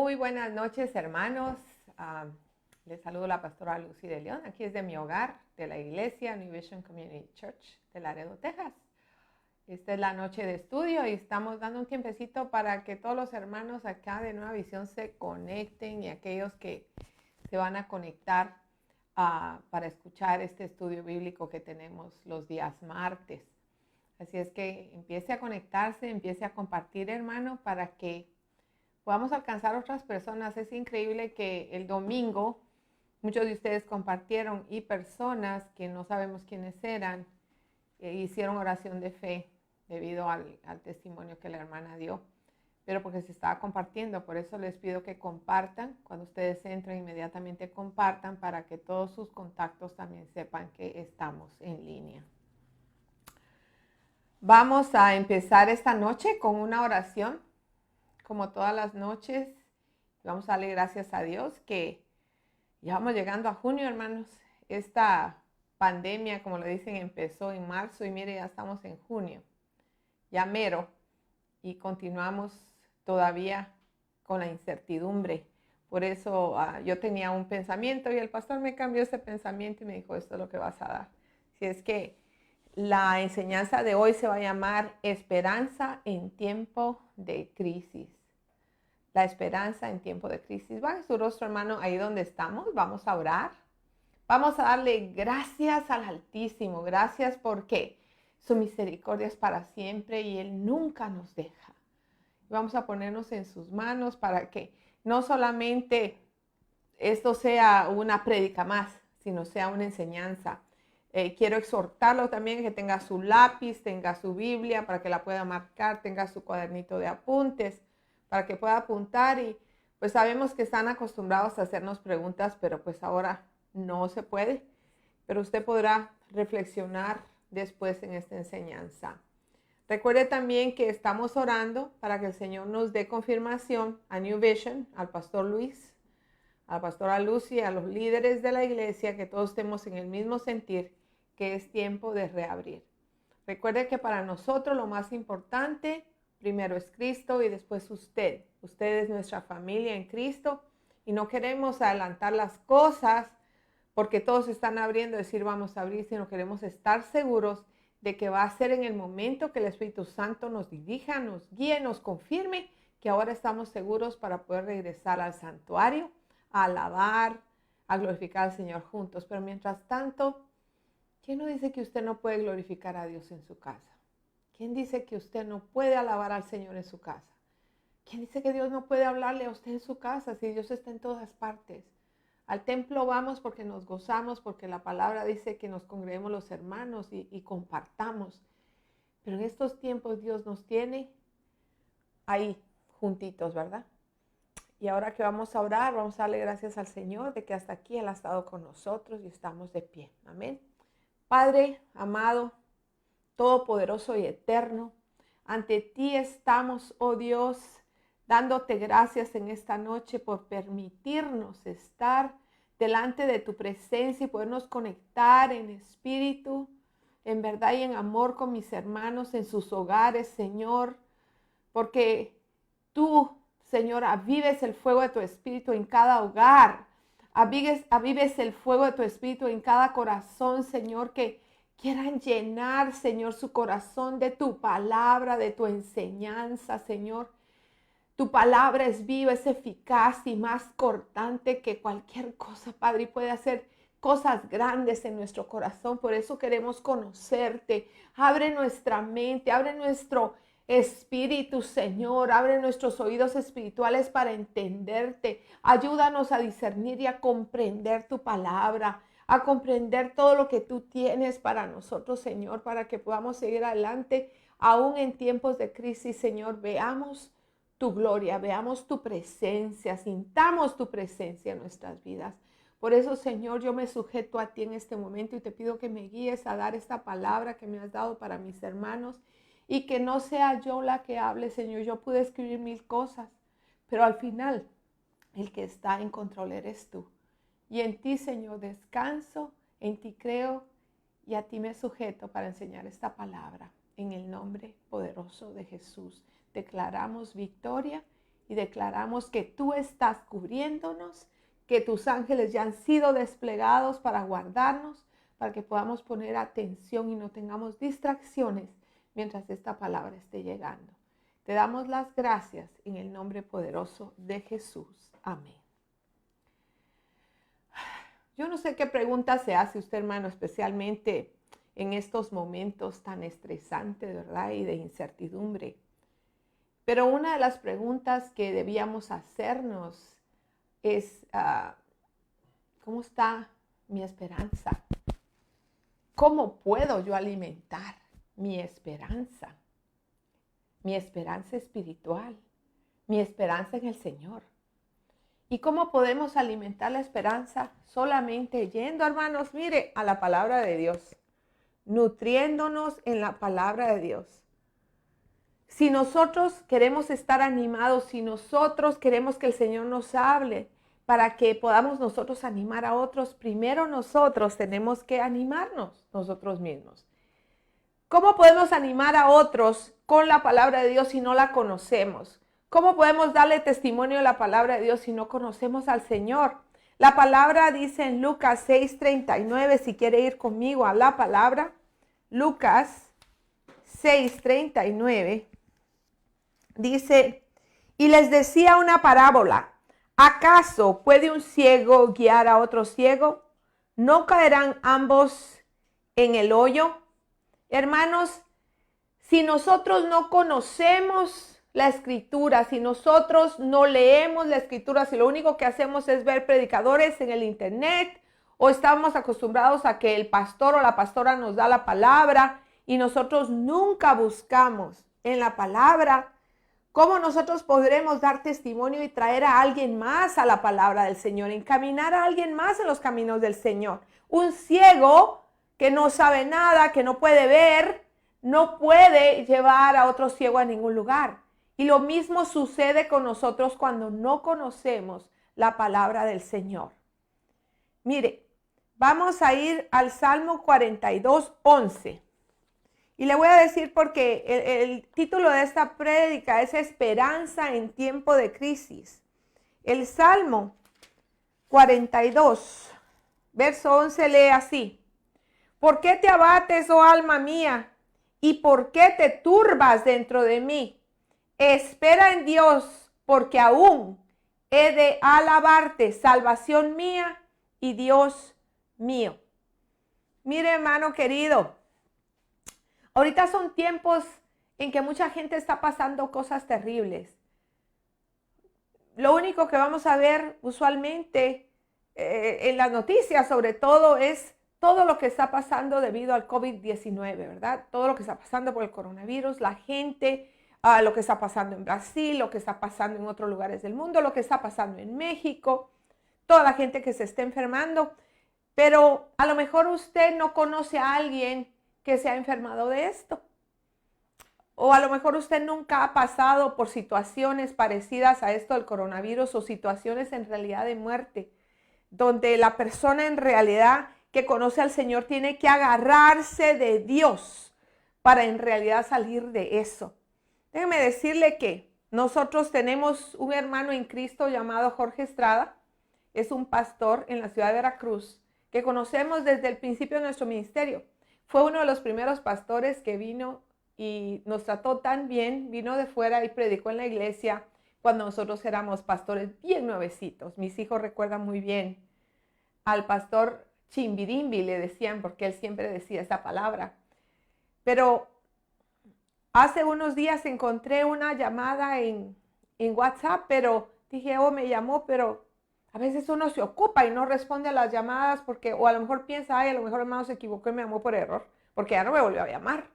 Muy buenas noches, hermanos. Les saludo la pastora Lucy de León. Aquí es de mi hogar, de la iglesia New Vision Community Church de Laredo, Texas. Esta es la noche de estudio y estamos dando un tiempecito para que todos los hermanos acá de Nueva Visión se conecten y aquellos que se van a conectar para escuchar este estudio bíblico que tenemos los días martes. Así es que empiece a conectarse, empiece a compartir, hermano, para que podamos alcanzar otras personas. Es increíble que el domingo muchos de ustedes compartieron y personas que no sabemos quiénes eran hicieron oración de fe debido al testimonio que la hermana dio, pero porque se estaba compartiendo. Por eso les pido que compartan. Cuando ustedes entren, inmediatamente compartan para que todos sus contactos también sepan que estamos en línea. Vamos a empezar esta noche con una oración, como todas las noches. Vamos a darle gracias a Dios que ya vamos llegando a junio, hermanos. Esta pandemia, como lo dicen, empezó en marzo y mire, ya estamos en junio, ya mero, y continuamos todavía con la incertidumbre. Por eso yo tenía un pensamiento y el pastor me cambió ese pensamiento y me dijo, esto es lo que vas a dar. Si es que la enseñanza de hoy se va a llamar Esperanza en tiempo de crisis. La esperanza en tiempo de crisis. Baje su rostro, hermano, ahí donde estamos. Vamos a orar. Vamos a darle gracias al Altísimo. Gracias porque su misericordia es para siempre y Él nunca nos deja. Vamos a ponernos en sus manos para que no solamente esto sea una prédica más, sino sea una enseñanza. Quiero exhortarlo también que tenga su lápiz, tenga su Biblia para que la pueda marcar, tenga su cuadernito de apuntes para que pueda apuntar. Y pues sabemos que están acostumbrados a hacernos preguntas, pero pues ahora no se puede. Pero usted podrá reflexionar después en esta enseñanza. Recuerde también que estamos orando para que el Señor nos dé confirmación a New Vision, al pastor Luis, a la pastora Lucy, a los líderes de la iglesia, que todos estemos en el mismo sentir, que es tiempo de reabrir. Recuerde que para nosotros lo más importante, primero es Cristo y después usted. Usted es nuestra familia en Cristo y no queremos adelantar las cosas porque todos están abriendo, decir vamos a abrir, sino queremos estar seguros de que va a ser en el momento que el Espíritu Santo nos dirija, nos guíe, nos confirme que ahora estamos seguros para poder regresar al santuario, a alabar, a glorificar al Señor juntos. Pero mientras tanto, ¿quién no dice que usted no puede glorificar a Dios en su casa? ¿Quién dice que usted no puede alabar al Señor en su casa? ¿Quién dice que Dios no puede hablarle a usted en su casa si Dios está en todas partes? Al templo vamos porque nos gozamos, porque la palabra dice que nos congreguemos los hermanos y compartamos. Pero en estos tiempos Dios nos tiene ahí juntitos, ¿verdad? Y ahora que vamos a orar, vamos a darle gracias al Señor de que hasta aquí Él ha estado con nosotros y estamos de pie. Amén. Padre amado, todopoderoso y eterno, ante ti estamos, oh Dios, dándote gracias en esta noche por permitirnos estar delante de tu presencia y podernos conectar en espíritu, en verdad y en amor con mis hermanos en sus hogares, Señor, porque tú, Señor, avives el fuego de tu espíritu en cada hogar, avives el fuego de tu espíritu en cada corazón, Señor, que quieran llenar, Señor, su corazón de tu palabra, de tu enseñanza, Señor. Tu palabra es viva, es eficaz y más cortante que cualquier cosa, Padre, y puede hacer cosas grandes en nuestro corazón. Por eso queremos conocerte. Abre nuestra mente, abre nuestro espíritu, Señor. Abre nuestros oídos espirituales para entenderte. Ayúdanos a discernir y a comprender tu palabra, a comprender todo lo que tú tienes para nosotros, Señor, para que podamos seguir adelante, aún en tiempos de crisis, Señor. Veamos tu gloria, veamos tu presencia, sintamos tu presencia en nuestras vidas. Por eso, Señor, yo me sujeto a ti en este momento y te pido que me guíes a dar esta palabra que me has dado para mis hermanos y que no sea yo la que hable, Señor. Yo pude escribir 1000 cosas, pero al final el que está en control eres tú. Y en ti, Señor, descanso, en ti creo y a ti me sujeto para enseñar esta palabra. En el nombre poderoso de Jesús declaramos victoria y declaramos que tú estás cubriéndonos, que tus ángeles ya han sido desplegados para guardarnos, para que podamos poner atención y no tengamos distracciones mientras esta palabra esté llegando. Te damos las gracias en el nombre poderoso de Jesús. Amén. Yo no sé qué pregunta se hace usted, hermano, especialmente en estos momentos tan estresantes, ¿verdad? Y de incertidumbre. Pero una de las preguntas que debíamos hacernos es, ¿cómo está mi esperanza? ¿Cómo puedo yo alimentar mi esperanza? Mi esperanza espiritual, mi esperanza en el Señor. ¿Y cómo podemos alimentar la esperanza? Solamente yendo, hermanos, mire, a la palabra de Dios, nutriéndonos en la palabra de Dios. Si nosotros queremos estar animados, si nosotros queremos que el Señor nos hable para que podamos nosotros animar a otros, primero nosotros tenemos que animarnos nosotros mismos. ¿Cómo podemos animar a otros con la palabra de Dios si no la conocemos? ¿Cómo podemos darle testimonio de la palabra de Dios si no conocemos al Señor? La palabra dice en Lucas 6:39, si quiere ir conmigo a la palabra, Lucas 6:39, dice, y les decía una parábola, ¿acaso puede un ciego guiar a otro ciego? ¿No caerán ambos en el hoyo? Hermanos, si nosotros no conocemos la Escritura, si nosotros no leemos la Escritura, si lo único que hacemos es ver predicadores en el internet o estamos acostumbrados a que el pastor o la pastora nos da la palabra y nosotros nunca buscamos en la palabra, ¿cómo nosotros podremos dar testimonio y traer a alguien más a la palabra del Señor, encaminar a alguien más en los caminos del Señor? Un ciego que no sabe nada, que no puede ver, no puede llevar a otro ciego a ningún lugar. Y lo mismo sucede con nosotros cuando no conocemos la palabra del Señor. Mire, vamos a ir al Salmo 42:11. Y le voy a decir porque el título de esta prédica es Esperanza en tiempo de crisis. El Salmo 42, verso 11 lee así. ¿Por qué te abates, oh alma mía? ¿Y por qué te turbas dentro de mí? Espera en Dios, porque aún he de alabarte, salvación mía y Dios mío. Mire, hermano querido, ahorita son tiempos en que mucha gente está pasando cosas terribles. Lo único que vamos a ver usualmente en las noticias, sobre todo, es todo lo que está pasando debido al COVID-19, ¿verdad? Todo lo que está pasando por el coronavirus, la gente, lo que está pasando en Brasil, lo que está pasando en otros lugares del mundo, lo que está pasando en México, toda la gente que se está enfermando. Pero a lo mejor usted no conoce a alguien que se ha enfermado de esto. O a lo mejor usted nunca ha pasado por situaciones parecidas a esto del coronavirus o situaciones en realidad de muerte, donde la persona en realidad que conoce al Señor tiene que agarrarse de Dios para en realidad salir de eso. Déjeme decirle que nosotros tenemos un hermano en Cristo llamado Jorge Estrada. Es un pastor en la ciudad de Veracruz que conocemos desde el principio de nuestro ministerio. Fue uno de los primeros pastores que vino y nos trató tan bien, vino de fuera y predicó en la iglesia cuando nosotros éramos pastores bien nuevecitos. Mis hijos recuerdan muy bien al pastor Chimbirimbi, le decían, porque él siempre decía esa palabra. Pero hace unos días encontré una llamada en WhatsApp, pero dije, oh, me llamó, pero a veces uno se ocupa y no responde a las llamadas porque, o a lo mejor piensa, ay, a lo mejor el hermano se equivocó y me llamó por error, porque ya no me volvió a llamar.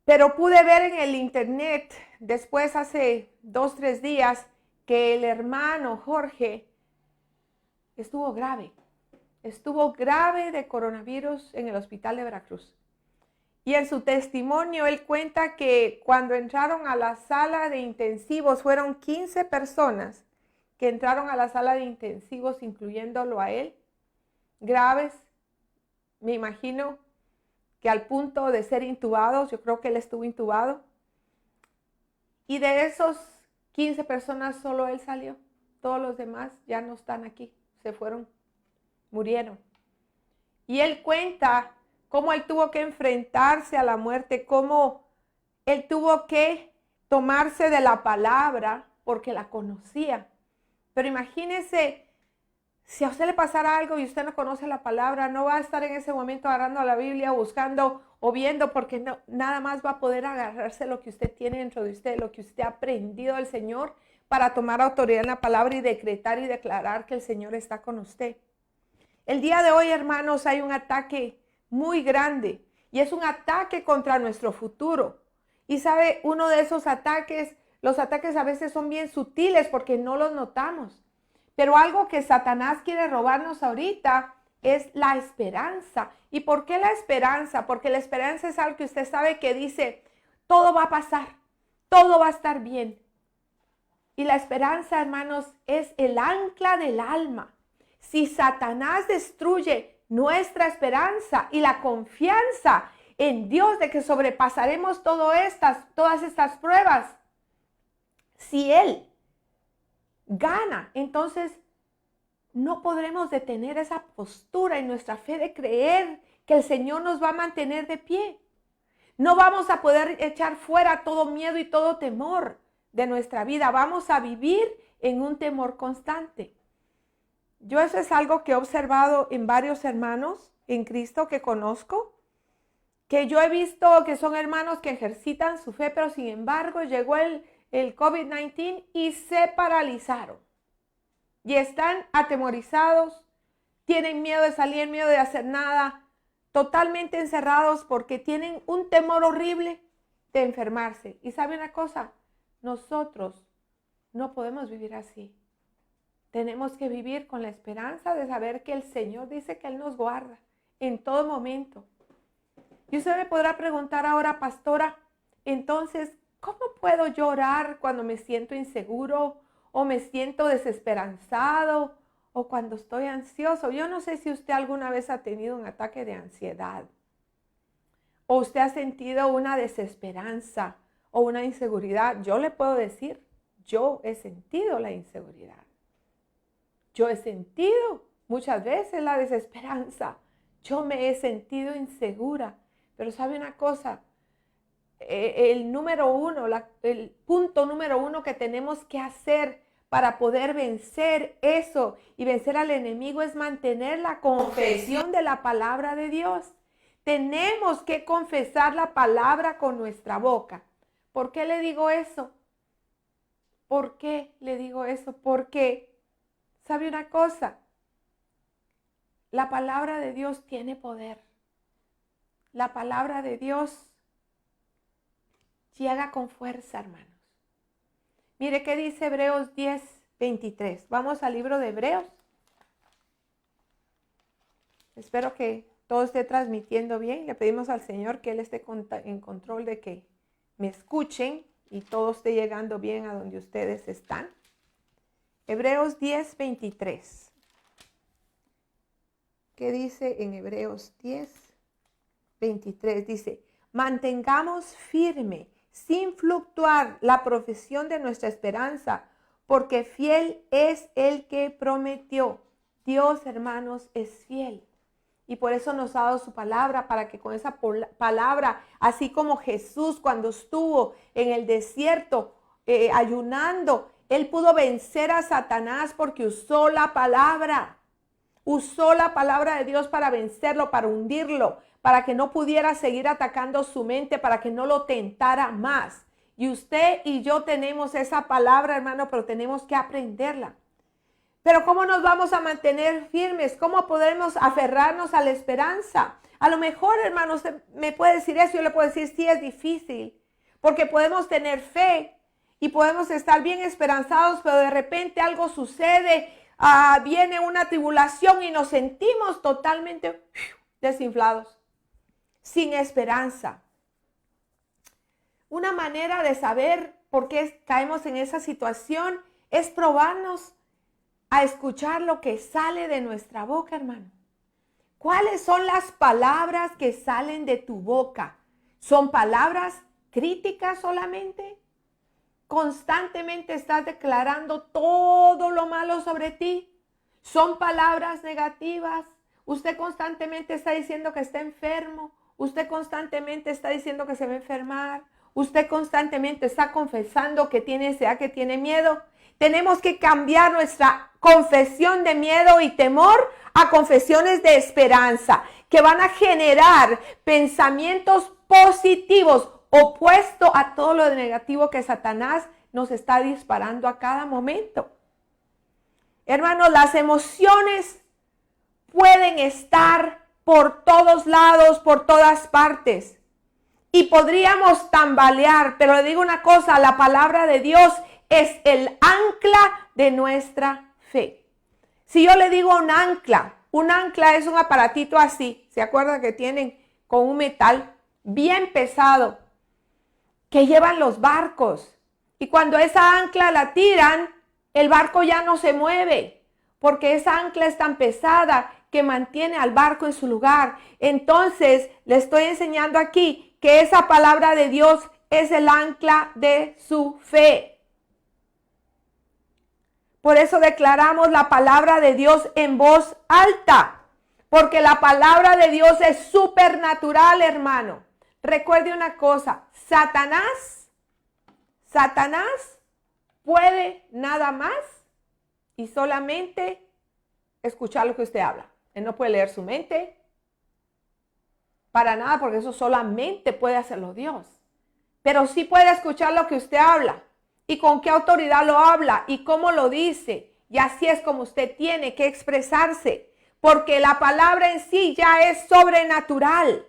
Pero pude ver en el internet, después hace 2, 3 días, que el hermano Jorge estuvo grave de coronavirus en el hospital de Veracruz. Y en su testimonio él cuenta que cuando entraron a la sala de intensivos, fueron 15 personas que entraron a la sala de intensivos, incluyéndolo a él, graves, me imagino que al punto de ser intubados, yo creo que él estuvo intubado. Y de esos 15 personas, solo él salió. Todos los demás ya no están aquí, se fueron, murieron. Y él cuenta cómo él tuvo que enfrentarse a la muerte, cómo él tuvo que tomarse de la palabra porque la conocía. Pero imagínese, si a usted le pasara algo y usted no conoce la palabra, no va a estar en ese momento agarrando la Biblia, buscando o viendo, porque no, nada más va a poder agarrarse lo que usted tiene dentro de usted, lo que usted ha aprendido del Señor, para tomar autoridad en la palabra y decretar y declarar que el Señor está con usted. El día de hoy, hermanos, hay un ataque muy grande y es un ataque contra nuestro futuro. Y sabe, uno de esos ataques, los ataques a veces son bien sutiles porque no los notamos. Pero algo que Satanás quiere robarnos ahorita es la esperanza. ¿Y por qué la esperanza? Porque la esperanza es algo que usted sabe que dice, todo va a pasar, todo va a estar bien. Y la esperanza, hermanos, es el ancla del alma. Si Satanás destruye nuestra esperanza y la confianza en Dios de que sobrepasaremos todas estas pruebas, si Él gana, entonces no podremos detener esa postura y nuestra fe de creer que el Señor nos va a mantener de pie. No vamos a poder echar fuera todo miedo y todo temor de nuestra vida. Vamos a vivir en un temor constante. Yo eso es algo que he observado en varios hermanos en Cristo que conozco, que yo he visto que son hermanos que ejercitan su fe, pero sin embargo llegó el COVID-19 y se paralizaron. Y están atemorizados, tienen miedo de salir, miedo de hacer nada, totalmente encerrados porque tienen un temor horrible de enfermarse. Y ¿sabe una cosa? Nosotros no podemos vivir así. Tenemos que vivir con la esperanza de saber que el Señor dice que Él nos guarda en todo momento. Y usted me podrá preguntar ahora, pastora, entonces, ¿cómo puedo yo orar cuando me siento inseguro o me siento desesperanzado o cuando estoy ansioso? Yo no sé si usted alguna vez ha tenido un ataque de ansiedad o usted ha sentido una desesperanza o una inseguridad. Yo le puedo decir, yo he sentido la inseguridad. Yo he sentido muchas veces la desesperanza. Yo me he sentido insegura. Pero ¿sabe una cosa? El punto número uno que tenemos que hacer para poder vencer eso y vencer al enemigo es mantener la confesión de la palabra de Dios. Tenemos que confesar la palabra con nuestra boca. ¿Por qué le digo eso? ¿Por qué le digo eso? Porque, ¿sabe una cosa? La palabra de Dios tiene poder. La palabra de Dios llega con fuerza, hermanos. Mire qué dice Hebreos 10:23. Vamos al libro de Hebreos. Espero que todo esté transmitiendo bien. Le pedimos al Señor que Él esté en control de que me escuchen y todo esté llegando bien a donde ustedes están. Hebreos 10:23. ¿Qué dice en Hebreos 10:23? Dice, mantengamos firme, sin fluctuar, la profesión de nuestra esperanza, porque fiel es el que prometió. Dios, hermanos, es fiel. Y por eso nos ha dado su palabra, para que con esa palabra, así como Jesús cuando estuvo en el desierto ayunando, Él pudo vencer a Satanás porque usó la palabra. Usó la palabra de Dios para vencerlo, para hundirlo, para que no pudiera seguir atacando su mente, para que no lo tentara más. Y usted y yo tenemos esa palabra, hermano, pero tenemos que aprenderla. Pero ¿cómo nos vamos a mantener firmes? ¿Cómo podemos aferrarnos a la esperanza? A lo mejor, hermano, usted me puede decir eso, yo le puedo decir, sí, es difícil, porque podemos tener fe y podemos estar bien esperanzados, pero de repente algo sucede, viene una tribulación y nos sentimos totalmente desinflados, sin esperanza. Una manera de saber por qué caemos en esa situación es probarnos a escuchar lo que sale de nuestra boca, hermano. ¿Cuáles son las palabras que salen de tu boca? ¿Son palabras críticas solamente? constantemente estás declarando todo lo malo sobre ti. Son palabras negativas. Usted constantemente está diciendo que está enfermo. Usted constantemente está diciendo que se va a enfermar. Usted constantemente está confesando que tiene ansiedad, que tiene miedo. Tenemos que cambiar nuestra confesión de miedo y temor a confesiones de esperanza, que van a generar pensamientos positivos, opuesto a todo lo negativo que Satanás nos está disparando a cada momento. Hermanos, las emociones pueden estar por todos lados, por todas partes. Y podríamos tambalear, pero le digo una cosa, la palabra de Dios es el ancla de nuestra fe. Si yo le digo un ancla es un aparatito así, ¿se acuerdan que tienen con un metal bien pesado que llevan los barcos? Y cuando esa ancla la tiran, el barco ya no se mueve, porque esa ancla es tan pesada que mantiene al barco en su lugar. Entonces, le estoy enseñando aquí que esa palabra de Dios es el ancla de su fe. Por eso declaramos la palabra de Dios en voz alta, porque la palabra de Dios es supernatural, hermano. Recuerde una cosa, Satanás puede nada más y solamente escuchar lo que usted habla. Él no puede leer su mente para nada, porque eso solamente puede hacerlo Dios. Pero sí puede escuchar lo que usted habla y con qué autoridad lo habla y cómo lo dice. Y así es como usted tiene que expresarse, porque la palabra en sí ya es sobrenatural.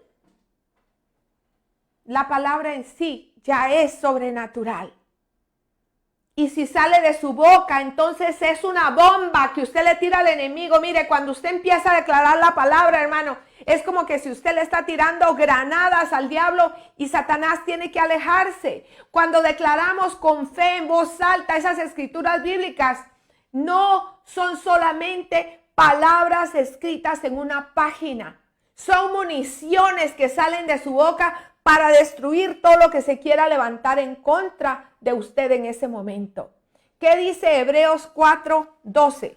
La palabra en sí ya es sobrenatural. Y si sale de su boca, entonces es una bomba que usted le tira al enemigo. Mire, cuando usted empieza a declarar la palabra, hermano, es como que si usted le está tirando granadas al diablo y Satanás tiene que alejarse. Cuando declaramos con fe en voz alta esas escrituras bíblicas, no son solamente palabras escritas en una página. Son municiones que salen de su boca para destruir todo lo que se quiera levantar en contra de usted en ese momento. ¿Qué dice Hebreos 4:12?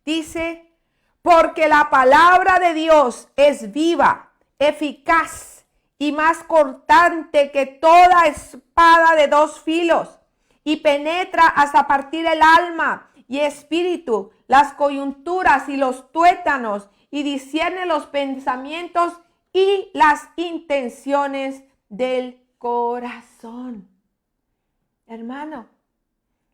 Dice, porque la palabra de Dios es viva, eficaz y más cortante que toda espada de dos filos, y penetra hasta partir el alma y espíritu, las coyunturas y los tuétanos, y discierne los pensamientos y las intenciones del corazón. Hermano,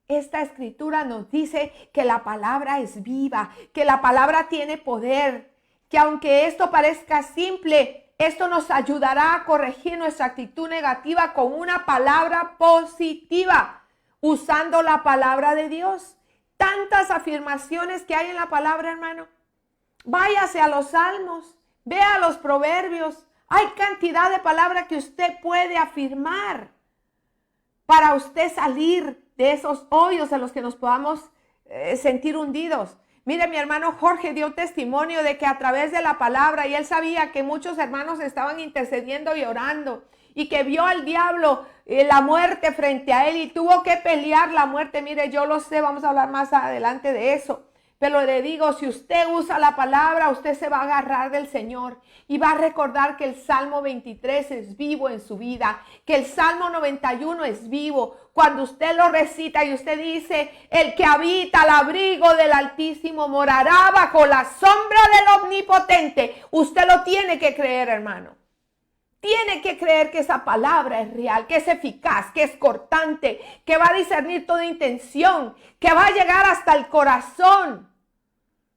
esta escritura nos dice que la palabra es viva, que la palabra tiene poder, que aunque esto parezca simple, esto nos ayudará a corregir nuestra actitud negativa con una palabra positiva, usando la palabra de Dios. Tantas afirmaciones que hay en la palabra, hermano. Váyase a los salmos, vea los proverbios. Hay cantidad de palabras que usted puede afirmar para usted salir de esos hoyos en los que nos podamos sentir hundidos. Mire, mi hermano Jorge dio testimonio de que a través de la palabra, y él sabía que muchos hermanos estaban intercediendo y orando, y que vio al diablo la muerte frente a él y tuvo que pelear la muerte. Mire, yo lo sé, vamos a hablar más adelante de eso. Pero le digo, si usted usa la palabra, usted se va a agarrar del Señor y va a recordar que el Salmo 23 es vivo en su vida, que el Salmo 91 es vivo. Cuando usted lo recita y usted dice, el que habita al abrigo del Altísimo morará bajo la sombra del Omnipotente. Usted lo tiene que creer, hermano. Tiene que creer que esa palabra es real, que es eficaz, que es cortante, que va a discernir toda intención, que va a llegar hasta el corazón,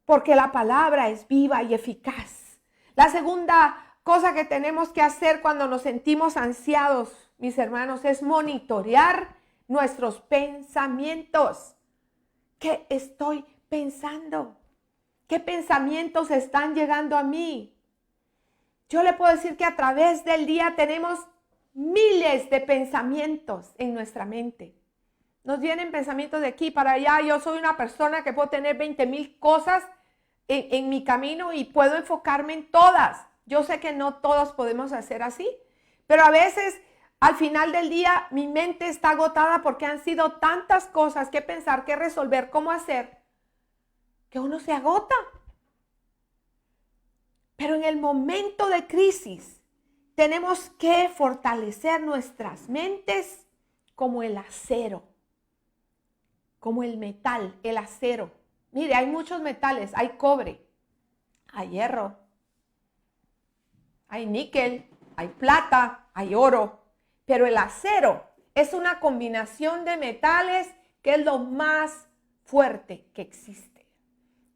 porque la palabra es viva y eficaz. La segunda cosa que tenemos que hacer cuando nos sentimos ansiados, mis hermanos, es monitorear nuestros pensamientos. ¿Qué estoy pensando? ¿Qué pensamientos están llegando a mí? Yo le puedo decir que a través del día tenemos miles de pensamientos en nuestra mente. Nos vienen pensamientos de aquí para allá. Yo soy una persona que puedo tener 20,000 cosas en mi camino y puedo enfocarme en todas. Yo sé que no todos podemos hacer así, pero a veces al final del día mi mente está agotada porque han sido tantas cosas que pensar, que resolver, cómo hacer, que uno se agota. Pero en el momento de crisis tenemos que fortalecer nuestras mentes como el acero, como el metal, el acero. Mire, hay muchos metales, hay cobre, hay hierro, hay níquel, hay plata, hay oro, pero el acero es una combinación de metales que es lo más fuerte que existe.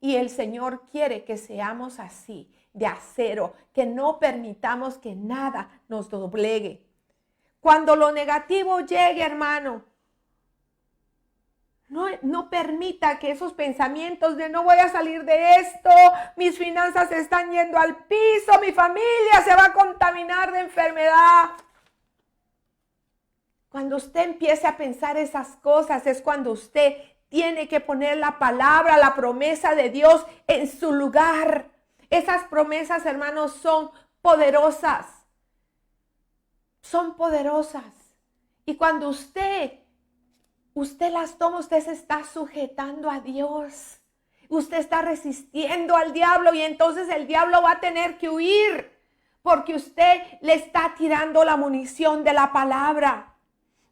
Y el Señor quiere que seamos así, de acero, que no permitamos que nada nos doblegue. Cuando lo negativo llegue, hermano, no permita que esos pensamientos de no voy a salir de esto, mis finanzas se están yendo al piso, mi familia se va a contaminar de enfermedad. Cuando usted empiece a pensar esas cosas es cuando usted tiene que poner la palabra, la promesa de Dios en su lugar. Esas promesas, hermanos, son poderosas. Son poderosas. Y cuando usted las toma, usted se está sujetando a Dios. Usted está resistiendo al diablo y entonces el diablo va a tener que huir porque usted le está tirando la munición de la palabra.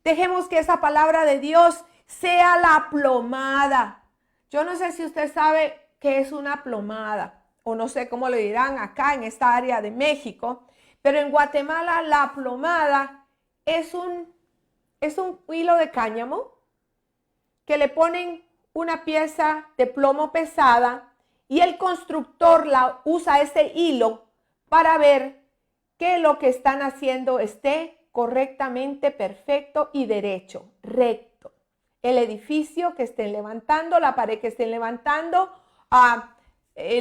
Dejemos que esa palabra de Dios sea la plomada. Yo no sé si usted sabe qué es una plomada o no sé cómo le dirán acá en esta área de México, pero en Guatemala la plomada es un hilo de cáñamo que le ponen una pieza de plomo pesada y el constructor usa ese hilo para ver que lo que están haciendo esté correctamente, perfecto y derecho, recto. El edificio que estén levantando, la pared que estén levantando,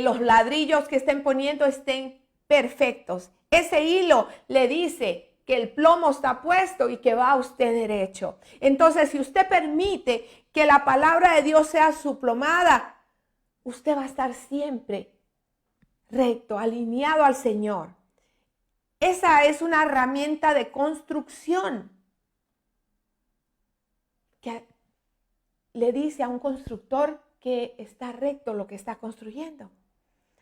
los ladrillos que estén poniendo estén perfectos. Ese hilo le dice que el plomo está puesto y que va usted derecho. Entonces, si usted permite que la palabra de Dios sea su plomada, usted va a estar siempre recto, alineado al Señor. Esa es una herramienta de construcción que le dice a un constructor que está recto lo que está construyendo.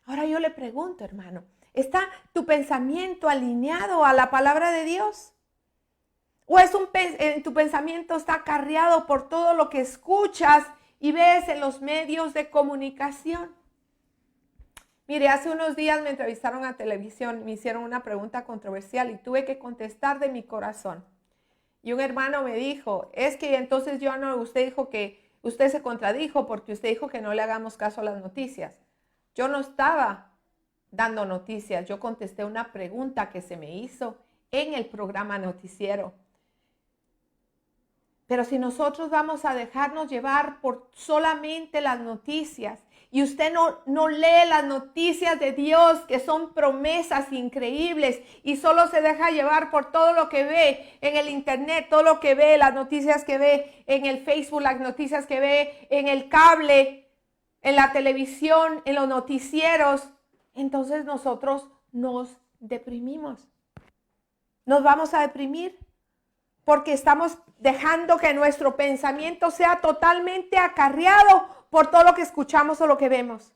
Ahora yo le pregunto, hermano, ¿está tu pensamiento alineado a la palabra de Dios? ¿O tu pensamiento está acarreado por todo lo que escuchas y ves en los medios de comunicación? Mire, hace unos días me entrevistaron a televisión, me hicieron una pregunta controversial y tuve que contestar de mi corazón. Y un hermano me dijo, es que entonces usted dijo que usted se contradijo porque usted dijo que no le hagamos caso a las noticias. Yo no estaba dando noticias, yo contesté una pregunta que se me hizo en el programa noticiero. Pero si nosotros vamos a dejarnos llevar por solamente las noticias y usted no lee las noticias de Dios, que son promesas increíbles, y solo se deja llevar por todo lo que ve en el internet, todo lo que ve, las noticias que ve en el Facebook, las noticias que ve en el cable, en la televisión, en los noticieros, entonces nosotros nos deprimimos. Nos vamos a deprimir porque estamos dejando que nuestro pensamiento sea totalmente acarreado por todo lo que escuchamos o lo que vemos.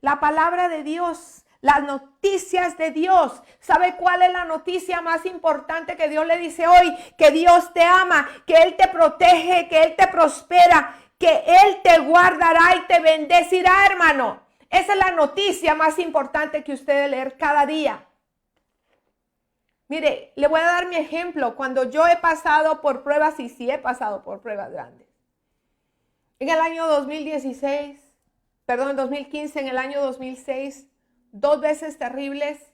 La palabra de Dios, las noticias de Dios. ¿Sabe cuál es la noticia más importante que Dios le dice hoy? Que Dios te ama, que Él te protege, que Él te prospera, que Él te guardará y te bendecirá, hermano. Esa es la noticia más importante que usted debe leer cada día. Mire, le voy a dar mi ejemplo. Cuando yo he pasado por pruebas, y sí he pasado por pruebas grandes. En el año 2015, en el año 2006, 2 veces terribles,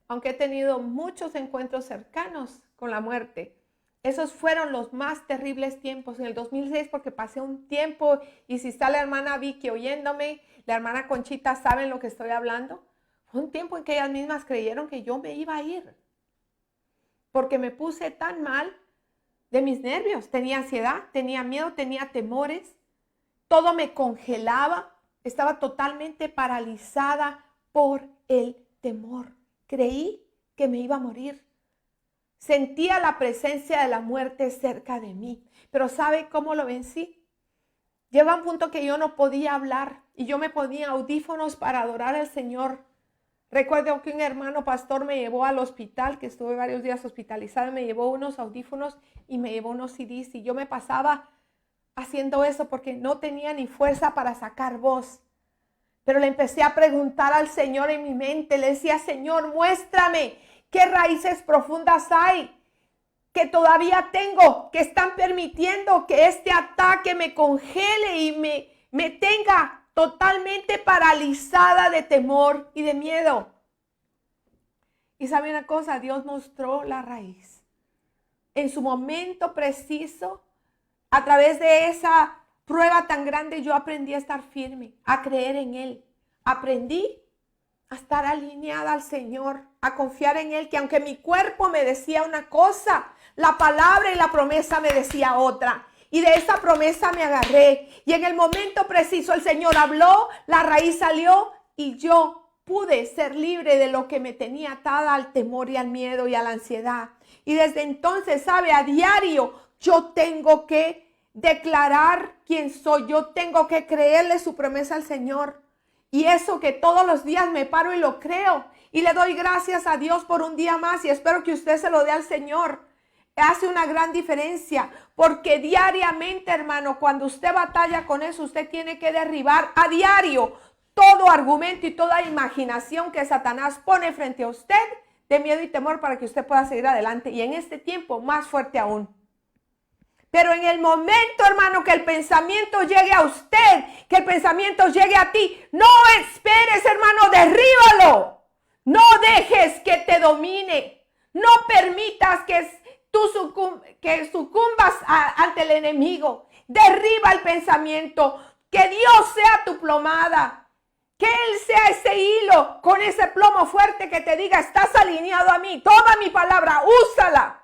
aunque he tenido muchos encuentros cercanos con la muerte. Esos fueron los más terribles tiempos en el 2006 porque pasé un tiempo, y si está la hermana Vicky oyéndome, la hermana Conchita, ¿saben lo que estoy hablando? Fue un tiempo en que ellas mismas creyeron que yo me iba a ir. Porque me puse tan mal de mis nervios. Tenía ansiedad, tenía miedo, tenía temores. Todo me congelaba. Estaba totalmente paralizada por el temor. Creí que me iba a morir. Sentía la presencia de la muerte cerca de mí. Pero ¿sabe cómo lo vencí? Llega un punto que yo no podía hablar y yo me ponía audífonos para adorar al Señor. Recuerdo que un hermano pastor me llevó al hospital, que estuve varios días hospitalizada, me llevó unos audífonos y me llevó unos CDs y yo me pasaba haciendo eso porque no tenía ni fuerza para sacar voz. Pero le empecé a preguntar al Señor en mi mente, le decía, Señor, muéstrame qué raíces profundas hay que todavía tengo, que están permitiendo que este ataque me congele y me tenga totalmente paralizada de temor y de miedo. Y sabe una cosa, Dios mostró la raíz. En su momento preciso, a través de esa prueba tan grande, yo aprendí a estar firme, a creer en Él. Aprendí a estar alineada al Señor, a confiar en Él, que aunque mi cuerpo me decía una cosa, la palabra y la promesa me decía otra. Y de esa promesa me agarré. Y en el momento preciso el Señor habló, la raíz salió y yo pude ser libre de lo que me tenía atada al temor y al miedo y a la ansiedad. Y desde entonces, sabe, a diario yo tengo que declarar quién soy. Yo tengo que creerle su promesa al Señor. Y eso que todos los días me paro y lo creo. Y le doy gracias a Dios por un día más y espero que usted se lo dé al Señor. Hace una gran diferencia porque diariamente, hermano, cuando usted batalla con eso, usted tiene que derribar a diario todo argumento y toda imaginación que Satanás pone frente a usted de miedo y temor para que usted pueda seguir adelante. Y en este tiempo, más fuerte aún. Pero en el momento, hermano, que el pensamiento llegue a usted, que el pensamiento llegue a ti, no esperes, hermano, derríbalo. No dejes que te domine. No permitas que tú sucumbas ante el enemigo. Derriba el pensamiento. Que Dios sea tu plomada. Que Él sea ese hilo con ese plomo fuerte que te diga, estás alineado a mí. Toma mi palabra, úsala.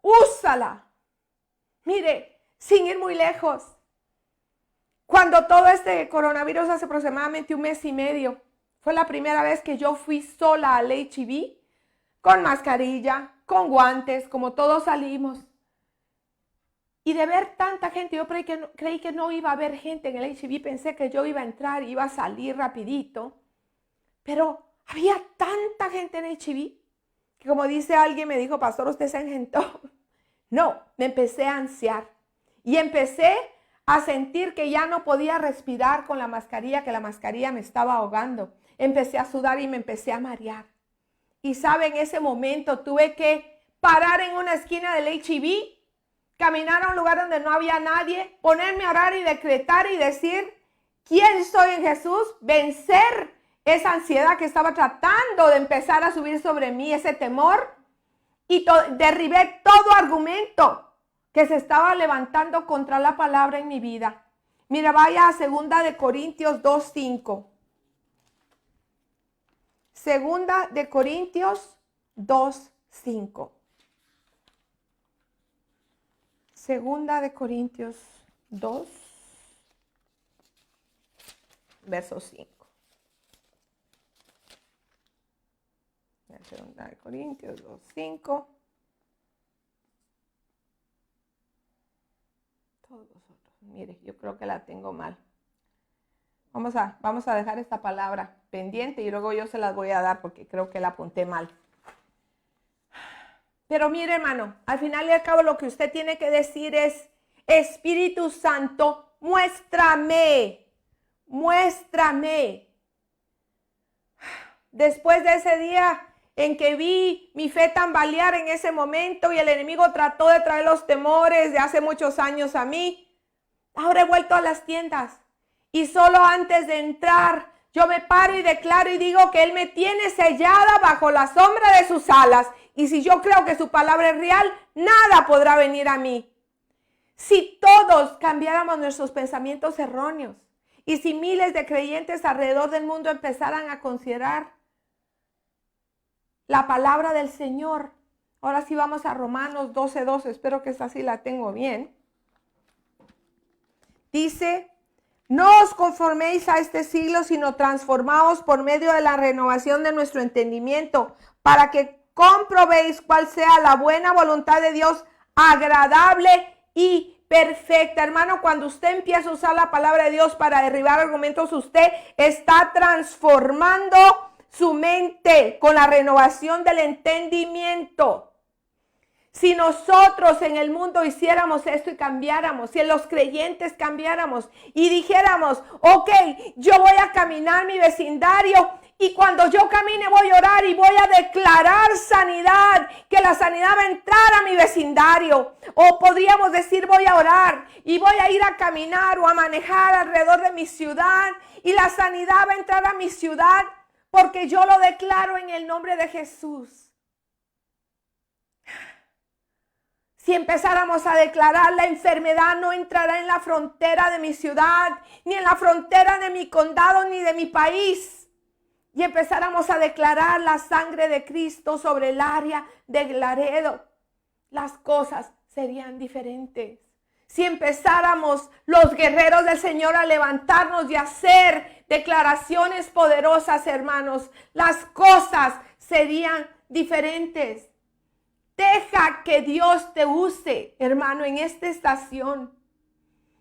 Úsala. Mire, sin ir muy lejos, cuando todo este coronavirus hace aproximadamente 1 mes y medio, fue la primera vez que yo fui sola al H-E-B, con mascarilla, con guantes, como todos salimos. Y de ver tanta gente, yo creí que no iba a haber gente en el H-E-B, pensé que yo iba a entrar, iba a salir rapidito, pero había tanta gente en H-E-B, que como dice alguien, me dijo, pastor, usted se engentó. No, me empecé a ansiar y empecé a sentir que ya no podía respirar con la mascarilla, que la mascarilla me estaba ahogando. Empecé a sudar y me empecé a marear. Y sabe, en ese momento tuve que parar en una esquina del H-E-B, caminar a un lugar donde no había nadie, ponerme a orar y decretar y decir, ¿quién soy en Jesús? Vencer esa ansiedad que estaba tratando de empezar a subir sobre mí, ese temor. Y derribé todo argumento que se estaba levantando contra la palabra en mi vida. Mira, vaya a 2 Corintios 2:5. 2 Corintios 2:5. 2 Corintios 2, verso 5. 2 Corintios 2:5. Todos vosotros. Mire, yo creo que la tengo mal. Vamos a dejar esta palabra pendiente y luego yo se las voy a dar porque creo que la apunté mal. Pero mire, hermano, al final y al cabo lo que usted tiene que decir es, Espíritu Santo, muéstrame, muéstrame. Después de ese día en que vi mi fe tambalear en ese momento y el enemigo trató de traer los temores de hace muchos años a mí, ahora he vuelto a las tiendas y solo antes de entrar yo me paro y declaro y digo que Él me tiene sellada bajo la sombra de sus alas y si yo creo que su palabra es real, nada podrá venir a mí. Si todos cambiáramos nuestros pensamientos erróneos y si miles de creyentes alrededor del mundo empezaran a considerar la palabra del Señor. Ahora sí vamos a Romanos 12:12. Espero que esta sí la tengo bien. Dice, No os conforméis a este siglo, sino transformaos por medio de la renovación de nuestro entendimiento, para que comprobéis cuál sea la buena voluntad de Dios, agradable y perfecta. Hermano, cuando usted empieza a usar la palabra de Dios para derribar argumentos, usted está transformando su mente con la renovación del entendimiento. Si nosotros en el mundo hiciéramos esto y cambiáramos, si los creyentes cambiáramos y dijéramos, ok, yo voy a caminar mi vecindario y cuando yo camine voy a orar y voy a declarar sanidad, que la sanidad va a entrar a mi vecindario. O podríamos decir, voy a orar y voy a ir a caminar o a manejar alrededor de mi ciudad y la sanidad va a entrar a mi ciudad porque yo lo declaro en el nombre de Jesús. Si empezáramos a declarar, la enfermedad no entrará en la frontera de mi ciudad, ni en la frontera de mi condado, ni de mi país. Y empezáramos a declarar la sangre de Cristo sobre el área de Laredo, las cosas serían diferentes. Si empezáramos los guerreros del Señor a levantarnos y a hacer declaraciones poderosas, hermanos, las cosas serían diferentes. Deja que Dios te use, hermano, en esta estación.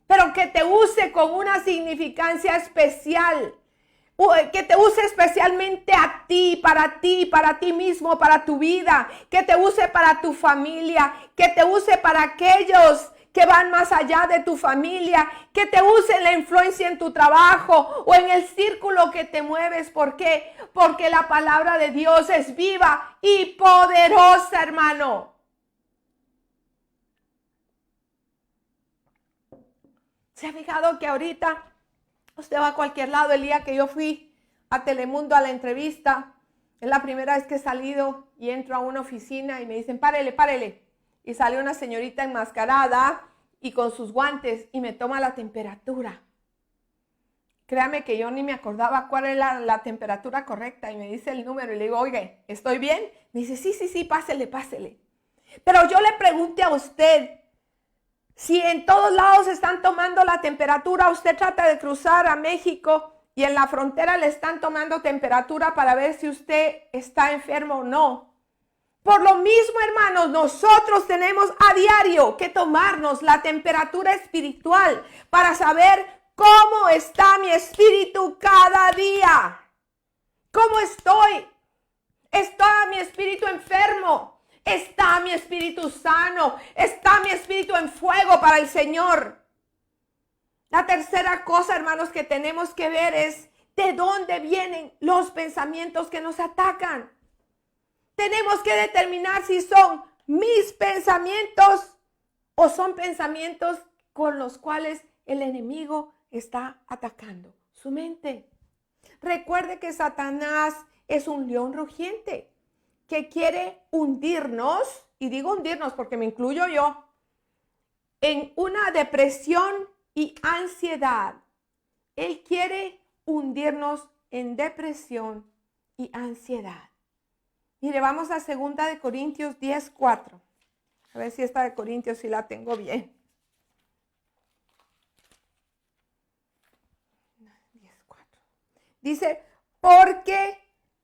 Pero que te use con una significancia especial. Que te use especialmente a ti, para ti mismo, para tu vida. Que te use para tu familia. Que te use para aquellos que van más allá de tu familia, que te use la influencia en tu trabajo o en el círculo que te mueves. ¿Por qué? Porque la palabra de Dios es viva y poderosa, hermano. ¿Se ha fijado que ahorita usted va a cualquier lado? El día que yo fui a Telemundo a la entrevista, es la primera vez que he salido y entro a una oficina y me dicen, párele, párele. Y sale una señorita enmascarada y con sus guantes y me toma la temperatura. Créame que yo ni me acordaba cuál era la temperatura correcta y me dice el número y le digo, oye, ¿estoy bien? Me dice, sí, pásele, pásele. Pero yo le pregunté a usted, si en todos lados están tomando la temperatura, usted trata de cruzar a México y en la frontera le están tomando temperatura para ver si usted está enfermo o no. Por lo mismo, hermanos, nosotros tenemos a diario que tomarnos la temperatura espiritual para saber cómo está mi espíritu cada día. ¿Cómo estoy? ¿Está mi espíritu enfermo? ¿Está mi espíritu sano? ¿Está mi espíritu en fuego para el Señor? La tercera cosa, hermanos, que tenemos que ver es de dónde vienen los pensamientos que nos atacan. Tenemos que determinar si son mis pensamientos o son pensamientos con los cuales el enemigo está atacando su mente. Recuerde que Satanás es un león rugiente que quiere hundirnos, y digo hundirnos porque me incluyo yo, en una depresión y ansiedad. Él quiere hundirnos en depresión y ansiedad. Mire, vamos a 2 de Corintios 10:4. A ver si esta de Corintios sí la tengo bien. 10:4. Dice, porque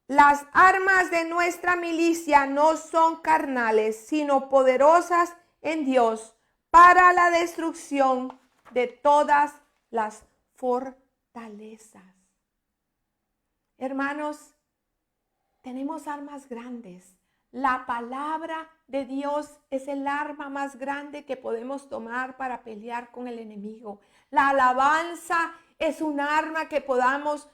las armas de nuestra milicia no son carnales, sino poderosas en Dios para la destrucción de todas las fortalezas. Hermanos, tenemos armas grandes. La palabra de Dios es el arma más grande que podemos tomar para pelear con el enemigo. La alabanza es un arma que podemos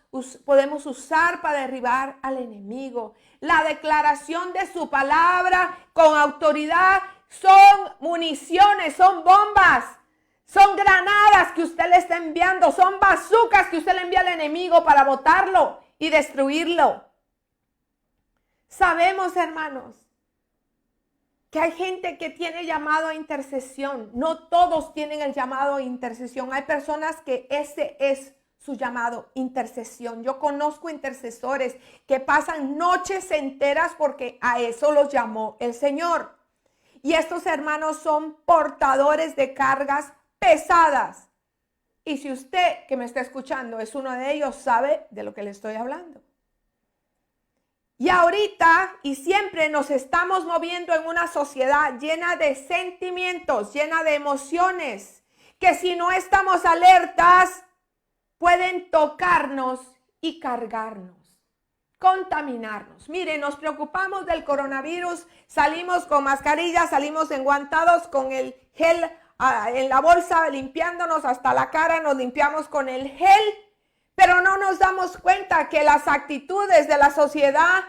usar para derribar al enemigo. La declaración de su palabra con autoridad son municiones, son bombas, son granadas que usted le está enviando, son bazucas que usted le envía al enemigo para botarlo y destruirlo. Sabemos, hermanos, que hay gente que tiene llamado a intercesión. No todos tienen el llamado a intercesión. Hay personas que ese es su llamado, intercesión. Yo conozco intercesores que pasan noches enteras porque a eso los llamó el Señor. Y estos hermanos son portadores de cargas pesadas. Y si usted que me está escuchando es uno de ellos, sabe de lo que le estoy hablando. Y ahorita y siempre nos estamos moviendo en una sociedad llena de sentimientos, llena de emociones, que si no estamos alertas, pueden tocarnos y cargarnos, contaminarnos. Mire, nos preocupamos del coronavirus, salimos con mascarillas, salimos enguantados con el gel en la bolsa, limpiándonos hasta la cara, nos limpiamos con el gel, pero no nos damos cuenta que las actitudes de la sociedad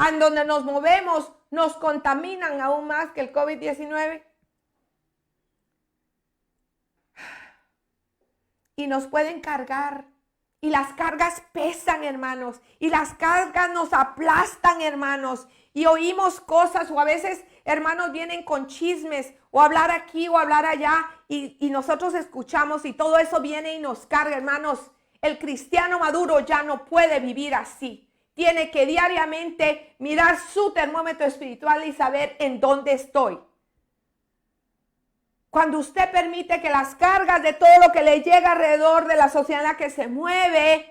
en donde nos movemos nos contaminan aún más que el COVID-19. Y nos pueden cargar. Y las cargas pesan, hermanos. Y las cargas nos aplastan, hermanos. Y oímos cosas, o a veces, hermanos, vienen con chismes, o hablar aquí o hablar allá, y nosotros escuchamos, y todo eso viene y nos carga, hermanos. El cristiano maduro ya no puede vivir así. Tiene que diariamente mirar su termómetro espiritual y saber en dónde estoy. Cuando usted permite que las cargas de todo lo que le llega alrededor de la sociedad en la que se mueve,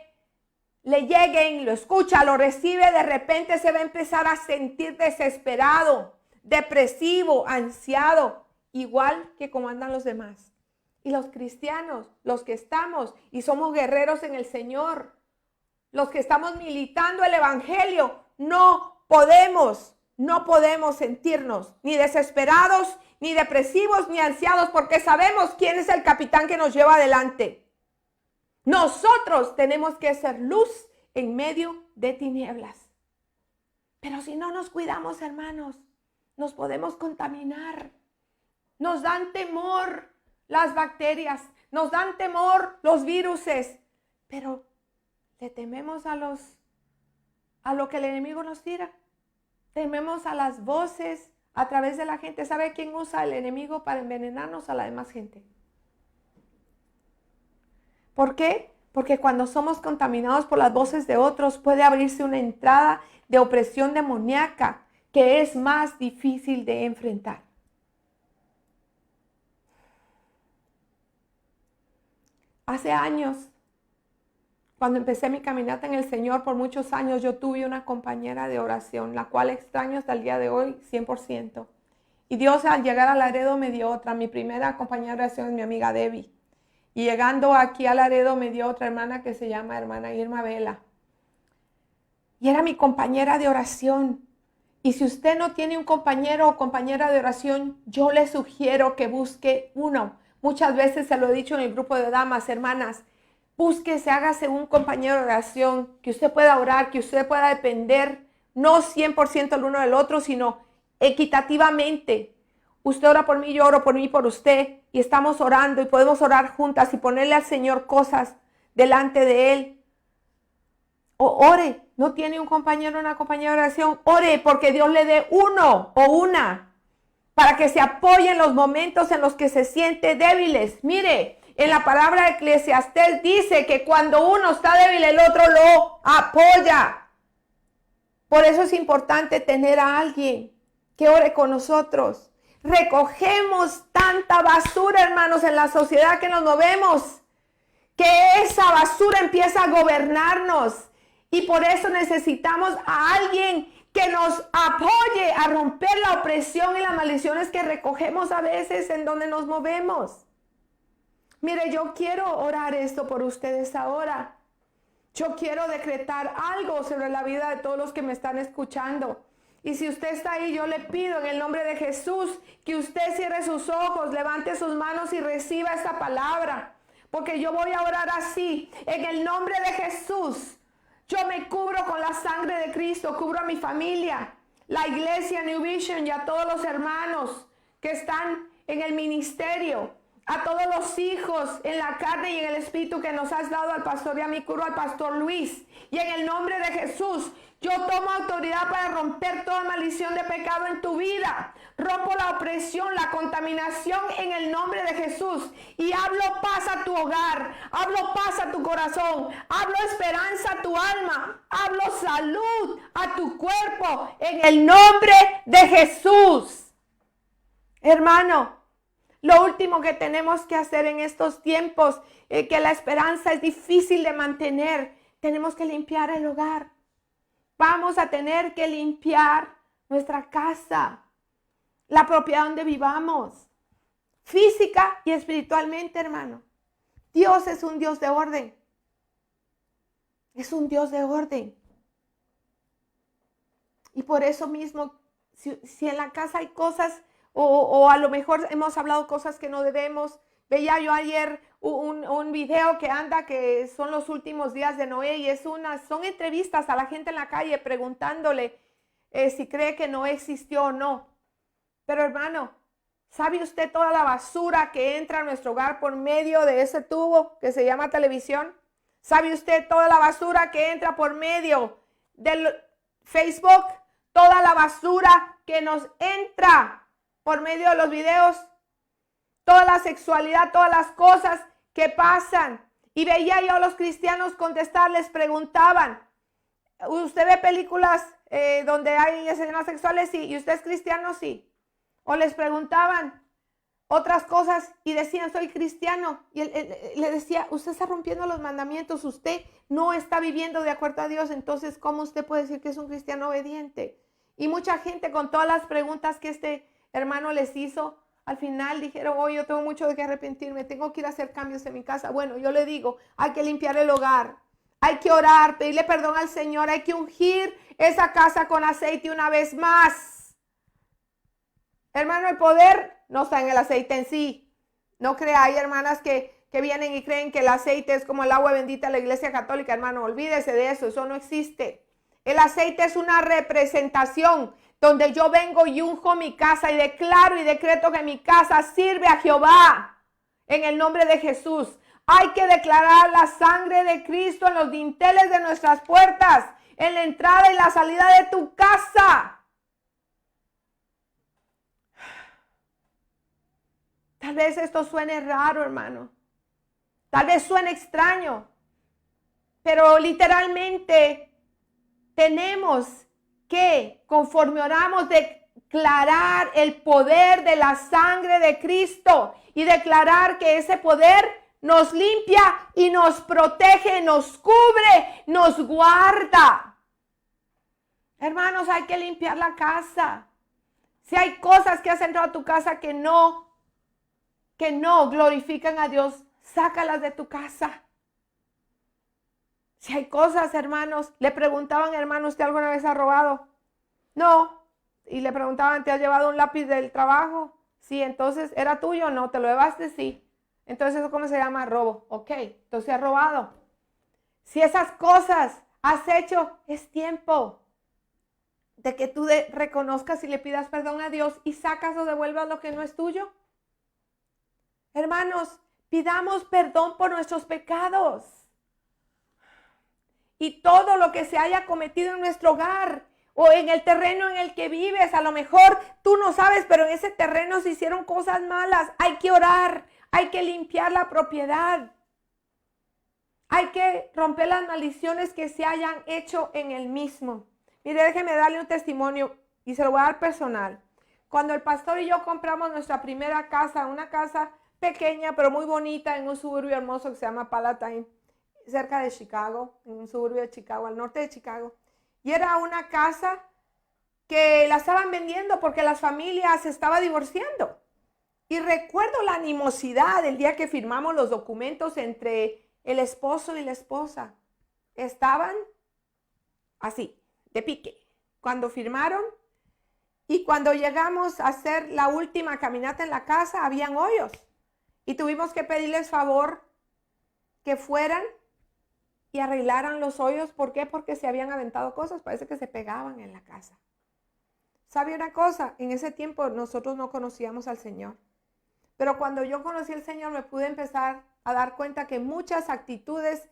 le lleguen, lo escucha, lo recibe, de repente se va a empezar a sentir desesperado, depresivo, ansiado, igual que como andan los demás. Y los cristianos, los que estamos y somos guerreros en el Señor, los que estamos militando el evangelio, no podemos sentirnos ni desesperados, ni depresivos, ni ansiados, porque sabemos quién es el capitán que nos lleva adelante. Nosotros tenemos que ser luz en medio de tinieblas. Pero si no nos cuidamos, hermanos, nos podemos contaminar. Nos dan temor las bacterias, nos dan temor los viruses, pero le tememos a lo que el enemigo nos tira. Tememos a las voces a través de la gente. ¿Sabe quién usa el enemigo para envenenarnos? A la demás gente. ¿Por qué? Porque cuando somos contaminados por las voces de otros, puede abrirse una entrada de opresión demoníaca que es más difícil de enfrentar. Hace años, cuando empecé mi caminata en el Señor, por muchos años, yo tuve una compañera de oración, la cual extraño hasta el día de hoy 100%. Y Dios, al llegar a Laredo, me dio otra. Mi primera compañera de oración es mi amiga Debbie. Y llegando aquí a Laredo, me dio otra hermana que se llama hermana Irma Vela. Y era mi compañera de oración. Y si usted no tiene un compañero o compañera de oración, yo le sugiero que busque uno. Muchas veces se lo he dicho en el grupo de damas, hermanas. Búsquese, hágase un compañero de oración, que usted pueda orar, que usted pueda depender, no 100% el uno del otro, sino equitativamente. Usted ora por mí, yo oro por mí, por usted, y estamos orando y podemos orar juntas y ponerle al Señor cosas delante de Él. O ore, no tiene un compañero o una compañera de oración, ore porque Dios le dé uno o una para que se apoye en los momentos en los que se siente débiles. Mire, en la palabra de Eclesiastés dice que cuando uno está débil, el otro lo apoya. Por eso es importante tener a alguien que ore con nosotros. Recogemos tanta basura, hermanos, en la sociedad que nos movemos, que esa basura empieza a gobernarnos. Y por eso necesitamos a alguien que nos apoye a romper la opresión y las maldiciones que recogemos a veces en donde nos movemos. Mire, yo quiero orar esto por ustedes ahora. Yo quiero decretar algo sobre la vida de todos los que me están escuchando. Y si usted está ahí, yo le pido en el nombre de Jesús que usted cierre sus ojos, levante sus manos y reciba esta palabra. Porque yo voy a orar así, en el nombre de Jesús. Yo me cubro con la sangre de Cristo, cubro a mi familia, la iglesia New Vision y a todos los hermanos que están en el ministerio, a todos los hijos en la carne y en el espíritu que nos has dado al pastor y a mi curo, al pastor Luis. Y en el nombre de Jesús, yo tomo autoridad para romper toda maldición de pecado en tu vida. Rompo la opresión, la contaminación en el nombre de Jesús. Y hablo paz a tu hogar, hablo paz a tu corazón, hablo esperanza a tu alma, hablo salud a tu cuerpo en el nombre de Jesús. Hermano, Lo último que tenemos que hacer en estos tiempos, que la esperanza es difícil de mantener, tenemos que limpiar el hogar. Vamos a tener que limpiar nuestra casa, la propiedad donde vivamos, física y espiritualmente, hermano. Dios es un Dios de orden. Es un Dios de orden. Y por eso mismo, si en la casa hay cosas, o a lo mejor hemos hablado cosas que no debemos. Veía yo ayer un video que anda, que son los últimos días de Noé, y son entrevistas a la gente en la calle preguntándole si cree que Noé existió o no. Pero hermano, ¿sabe usted toda la basura que entra a nuestro hogar por medio de ese tubo que se llama televisión? ¿Sabe usted toda la basura que entra por medio del Facebook? Toda la basura que nos entra por medio de los videos. Toda la sexualidad, todas las cosas que pasan. Y veía yo a los cristianos contestar, les preguntaban, ¿usted ve películas donde hay escenas sexuales? Sí. ¿Y usted es cristiano? Sí. O les preguntaban otras cosas y decían, soy cristiano. Y él le decía, usted está rompiendo los mandamientos, usted no está viviendo de acuerdo a Dios, entonces ¿cómo usted puede decir que es un cristiano obediente? Y mucha gente, con todas las preguntas que este hermano les hizo, al final dijeron, oh, yo tengo mucho de que arrepentirme, tengo que ir a hacer cambios en mi casa. Bueno, yo le digo, hay que limpiar el hogar, hay que orar, pedirle perdón al Señor, hay que ungir esa casa con aceite una vez más. Hermano, el poder no está en el aceite en sí. No crea, hay hermanas que vienen y creen que el aceite es como el agua bendita de la Iglesia Católica. Hermano, olvídese de eso, eso no existe. El aceite es una representación donde yo vengo y unjo mi casa y declaro y decreto que mi casa sirve a Jehová en el nombre de Jesús. Hay que declarar la sangre de Cristo en los dinteles de nuestras puertas, en la entrada y la salida de tu casa. Tal vez esto suene raro, hermano. Tal vez suene extraño. Pero literalmente tenemos que, conforme oramos, declarar el poder de la sangre de Cristo y declarar que ese poder nos limpia y nos protege, nos cubre, nos guarda. Hermanos, hay que limpiar la casa. Si hay cosas que has entrado a tu casa que no glorifican a Dios, sácalas de tu casa. Si hay cosas, hermanos, le preguntaban, hermano, ¿usted alguna vez ha robado? No. Y le preguntaban, ¿te has llevado un lápiz del trabajo? Sí. Entonces, ¿era tuyo? No. ¿Te lo llevaste? Sí. Entonces, ¿eso cómo se llama? Robo. Ok. Entonces, has robado. Si esas cosas has hecho, es tiempo de que tú reconozcas y le pidas perdón a Dios y sacas o devuelvas lo que no es tuyo. Hermanos, pidamos perdón por nuestros pecados. Y todo lo que se haya cometido en nuestro hogar o en el terreno en el que vives, a lo mejor tú no sabes, pero en ese terreno se hicieron cosas malas. Hay que orar, hay que limpiar la propiedad. Hay que romper las maldiciones que se hayan hecho en el mismo. Mire, déjeme darle un testimonio y se lo voy a dar personal. Cuando el pastor y yo compramos nuestra primera casa, una casa pequeña pero muy bonita en un suburbio hermoso que se llama Palatine, cerca de Chicago, en un suburbio de Chicago, al norte de Chicago. Y era una casa que la estaban vendiendo porque las familias se estaban divorciando. Y recuerdo la animosidad el día que firmamos los documentos entre el esposo y la esposa. Estaban así, de pique, cuando firmaron. Y cuando llegamos a hacer la última caminata en la casa, habían hoyos. Y tuvimos que pedirles favor que fueran y arreglaran los hoyos. ¿Por qué? Porque se habían aventado cosas, parece que se pegaban en la casa. ¿Sabe una cosa? En ese tiempo nosotros no conocíamos al Señor. Pero cuando yo conocí al Señor me pude empezar a dar cuenta que muchas actitudes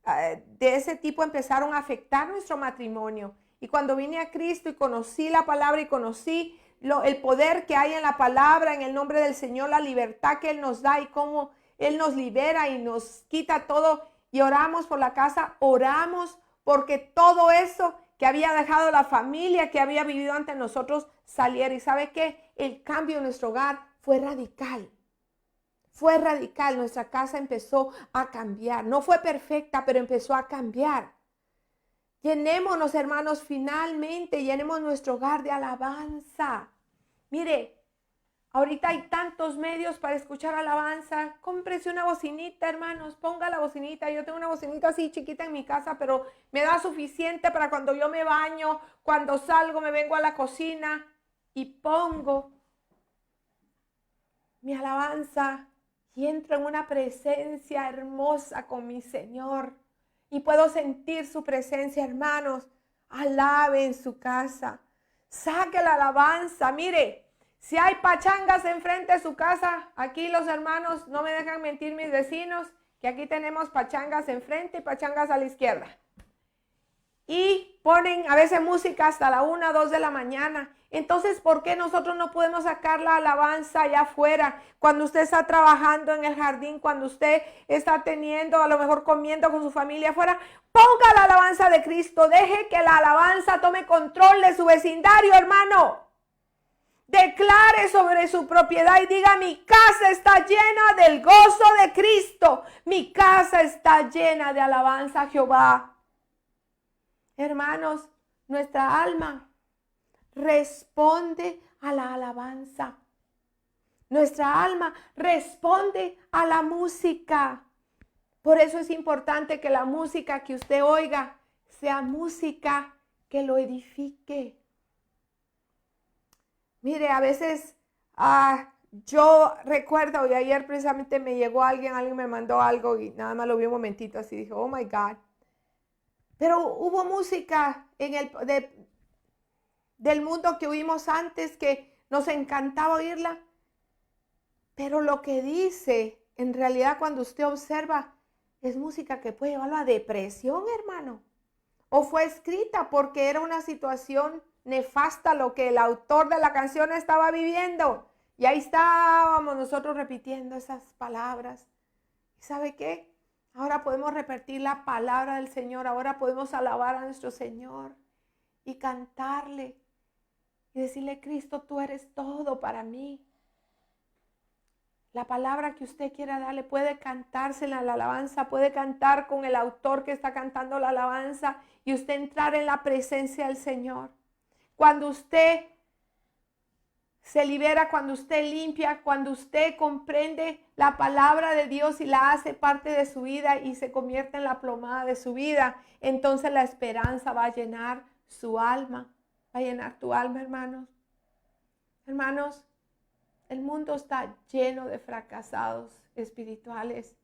de ese tipo empezaron a afectar nuestro matrimonio. Y cuando vine a Cristo y conocí la palabra y conocí el poder que hay en la palabra, en el nombre del Señor, la libertad que Él nos da y cómo Él nos libera y nos quita todo, y oramos por la casa, oramos porque todo eso que había dejado la familia, que había vivido ante nosotros, saliera. Y ¿sabe qué? El cambio en nuestro hogar fue radical. Fue radical, nuestra casa empezó a cambiar. No fue perfecta, pero empezó a cambiar. Llenémonos, hermanos, finalmente, llenemos nuestro hogar de alabanza. Mire, ahorita hay tantos medios para escuchar alabanza. Cómprese una bocinita, hermanos, ponga la bocinita. Yo tengo una bocinita así chiquita en mi casa, pero me da suficiente para cuando yo me baño, cuando salgo, me vengo a la cocina y pongo mi alabanza y entro en una presencia hermosa con mi Señor. Y puedo sentir su presencia, hermanos. Alabe en su casa. Saque la alabanza. Mire, si hay pachangas enfrente de su casa, aquí los hermanos, no me dejan mentir mis vecinos, que aquí tenemos pachangas enfrente y pachangas a la izquierda. Y ponen a veces música hasta la 1, 2 de la mañana. Entonces, ¿por qué nosotros no podemos sacar la alabanza allá afuera? Cuando usted está trabajando en el jardín, cuando usted está teniendo, a lo mejor comiendo con su familia afuera, ponga la alabanza de Cristo. Deje que la alabanza tome control de su vecindario, hermano. Declare sobre su propiedad y diga: mi casa está llena del gozo de Cristo. Mi casa está llena de alabanza a Jehová. Hermanos, nuestra alma responde a la alabanza. Nuestra alma responde a la música. Por eso es importante que la música que usted oiga sea música que lo edifique. Mire, a veces yo recuerdo, y ayer precisamente me llegó alguien me mandó algo y nada más lo vi un momentito así, dije, oh my God. Pero hubo música del mundo que oímos antes que nos encantaba oírla. Pero lo que dice, en realidad cuando usted observa, es música que puede llevarlo a depresión, hermano. O fue escrita porque era una situación nefasta lo que el autor de la canción estaba viviendo. Y ahí estábamos nosotros repitiendo esas palabras. ¿Y sabe qué? Ahora podemos repetir la palabra del Señor. Ahora podemos alabar a nuestro Señor y cantarle y decirle: Cristo, tú eres todo para mí. La palabra que usted quiera darle, puede cantársela en la alabanza, puede cantar con el autor que está cantando la alabanza y usted entrar en la presencia del Señor. Cuando usted se libera, cuando usted limpia, cuando usted comprende la palabra de Dios y la hace parte de su vida y se convierte en la plomada de su vida, entonces la esperanza va a llenar su alma, va a llenar tu alma, hermanos. Hermanos, el mundo está lleno de fracasados espirituales.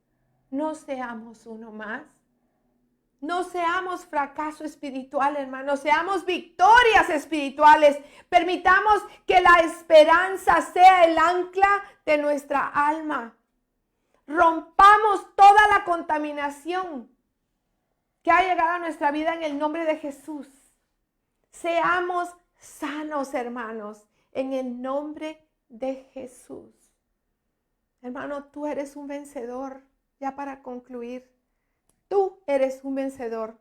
No seamos uno más. No seamos fracaso espiritual, hermanos. Seamos victorias espirituales. Permitamos que la esperanza sea el ancla de nuestra alma. Rompamos toda la contaminación que ha llegado a nuestra vida en el nombre de Jesús. Seamos sanos, hermanos, en el nombre de Jesús. Hermano, tú eres un vencedor. Ya para concluir, tú eres un vencedor.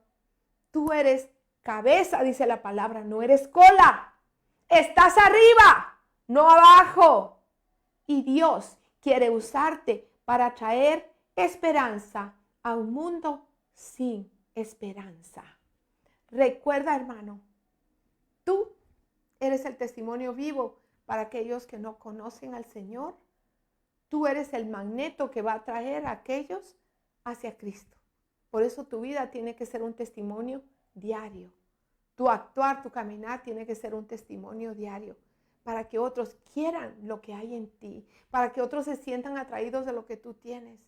Tú eres cabeza, dice la palabra, no eres cola. Estás arriba, no abajo. Y Dios quiere usarte para traer esperanza a un mundo sin esperanza. Recuerda, hermano, tú eres el testimonio vivo para aquellos que no conocen al Señor. Tú eres el magneto que va a traer a aquellos hacia Cristo. Por eso tu vida tiene que ser un testimonio diario. Tu actuar, tu caminar tiene que ser un testimonio diario para que otros quieran lo que hay en ti, para que otros se sientan atraídos de lo que tú tienes.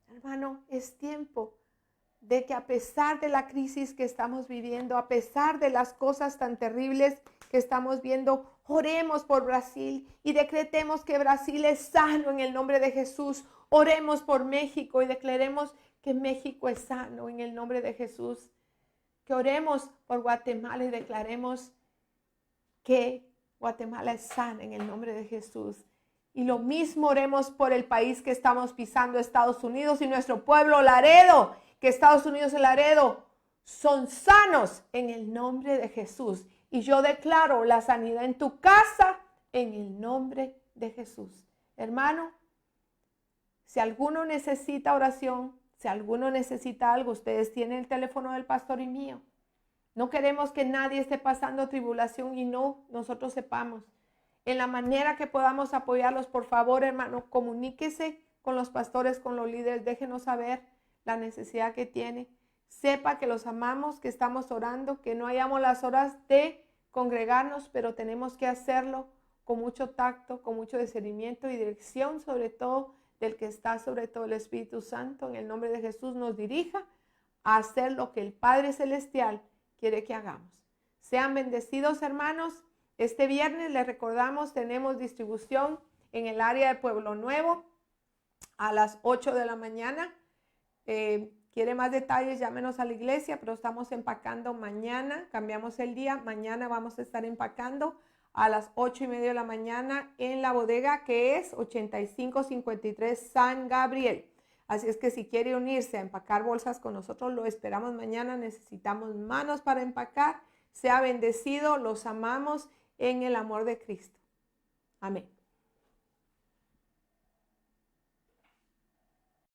Hermano, es tiempo de que a pesar de la crisis que estamos viviendo, a pesar de las cosas tan terribles que estamos viendo, oremos por Brasil y decretemos que Brasil es sano en el nombre de Jesús. Oremos por México y declaremos que México es sano en el nombre de Jesús. Que oremos por Guatemala y declaremos que Guatemala es sana en el nombre de Jesús. Y lo mismo oremos por el país que estamos pisando, Estados Unidos, y nuestro pueblo Laredo, que Estados Unidos y Laredo son sanos en el nombre de Jesús. Y yo declaro la sanidad en tu casa en el nombre de Jesús. Hermano, Si alguno necesita oración, si alguno necesita algo, ustedes tienen el teléfono del pastor y mío. No queremos que nadie esté pasando tribulación y no nosotros sepamos. En la manera que podamos apoyarlos, por favor, hermano, comuníquese con los pastores, con los líderes, déjenos saber la necesidad que tiene. Sepa que los amamos, que estamos orando, que no hayamos las horas de congregarnos, pero tenemos que hacerlo con mucho tacto, con mucho discernimiento y dirección, sobre todo del que está sobre todo el Espíritu Santo. En el nombre de Jesús nos dirija a hacer lo que el Padre Celestial quiere que hagamos. Sean bendecidos, hermanos. Este viernes les recordamos, tenemos distribución en el área de Pueblo Nuevo a las 8 de la mañana. Quiere más detalles, llámenos a la iglesia, pero estamos empacando mañana, cambiamos el día, mañana vamos a estar empacando a las 8:30 de la mañana en la bodega que es 8553 San Gabriel. Así es que si quiere unirse a empacar bolsas con nosotros, lo esperamos mañana. Necesitamos manos para empacar. Sea bendecido, los amamos en el amor de Cristo. Amén.